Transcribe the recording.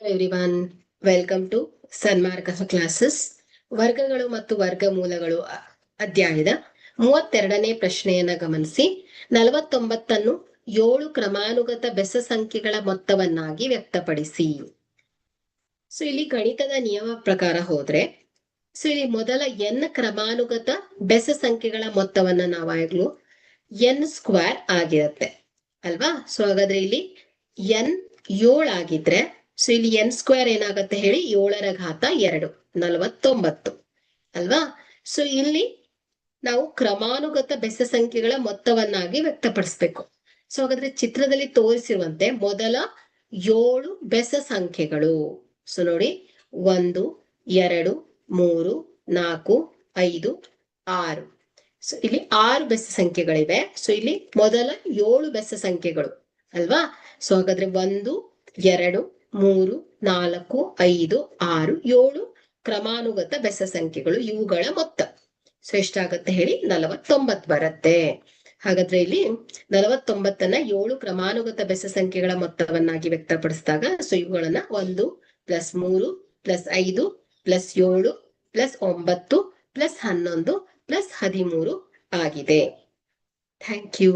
Everyone, welcome to Sanmarga classes. ವರ್ಗಗಳು ಮತ್ತು ವರ್ಗಮೂಲಗಳು ಅಧ್ಯಾಯದ 32ನೇ ಪ್ರಶ್ನೆಯನ್ನ ಗಮನಿಸಿ. 49 7 ಕ್ರಮಾನುಗತ ಬೆಸ ಸಂಖ್ಯೆಗಳ ಮೊತ್ತವನ್ನಾಗಿ ವ್ಯಕ್ತಪಡಿಸಿ. ಸೊ ಇಲ್ಲಿ ಗಣಿತದ ನಿಯಮ ಪ್ರಕಾರ ಹೋದ್ರೆ, ಸೊ ಇಲ್ಲಿ ಮೊದಲ n ಕ್ರಮಾನುಗತ ಬೆಸ ಸಂಖ್ಯೆಗಳ ಮೊತ್ತವನ್ನ ನಾವಾಗ್ಲೂ n² ಆಗಿರುತ್ತೆ ಅಲ್ವಾ. ಸೊ ಹಾಗಾದ್ರೆ ಇಲ್ಲಿ n 7 ಆಗಿದ್ರೆ, ಸೊ ಇಲ್ಲಿ n² ಏನಾಗತ್ತೆ ಹೇಳಿ, 7ರ ಘಾತ 2 49 ಅಲ್ವಾ. ಸೊ ಇಲ್ಲಿ ನಾವು ಕ್ರಮಾನುಗತ ಬೆಸ ಸಂಖ್ಯೆಗಳ ಮೊತ್ತವನ್ನಾಗಿ ವ್ಯಕ್ತಪಡಿಸ್ಬೇಕು. ಸೊ ಹಾಗಾದ್ರೆ ಚಿತ್ರದಲ್ಲಿ ತೋರಿಸಿರುವಂತೆ ಮೊದಲ 7 ಬೆಸ ಸಂಖ್ಯೆಗಳು, ಸೊ ನೋಡಿ 1 2 3 4 5 6. ಸೊ ಇಲ್ಲಿ 6 ಬೆಸ ಸಂಖ್ಯೆಗಳಿವೆ. ಸೊ ಇಲ್ಲಿ ಮೊದಲ 7 ಬೆಸ ಸಂಖ್ಯೆಗಳು ಅಲ್ವಾ. ಸೊ ಹಾಗಾದ್ರೆ 1 2 3 4 5 6 7 ಕ್ರಮಾನುಗತ ಬೆಸ ಸಂಖ್ಯೆಗಳು, ಇವುಗಳ ಮೊತ್ತ. ಸೊ ಎಷ್ಟಾಗತ್ತೆ ಹೇಳಿ, 49 ಬರುತ್ತೆ. ಹಾಗಾದ್ರೆ ಇಲ್ಲಿ 49ನ್ನ 7 ಕ್ರಮಾನುಗತ ಬೆಸ ಸಂಖ್ಯೆಗಳ ಮೊತ್ತವನ್ನಾಗಿ ವ್ಯಕ್ತಪಡಿಸಿದಾಗ, ಸೊ ಇವುಗಳನ್ನ 1 + 3 + 5 + 7 + 9 + 11 + 13 ಆಗಿದೆ. Thank you.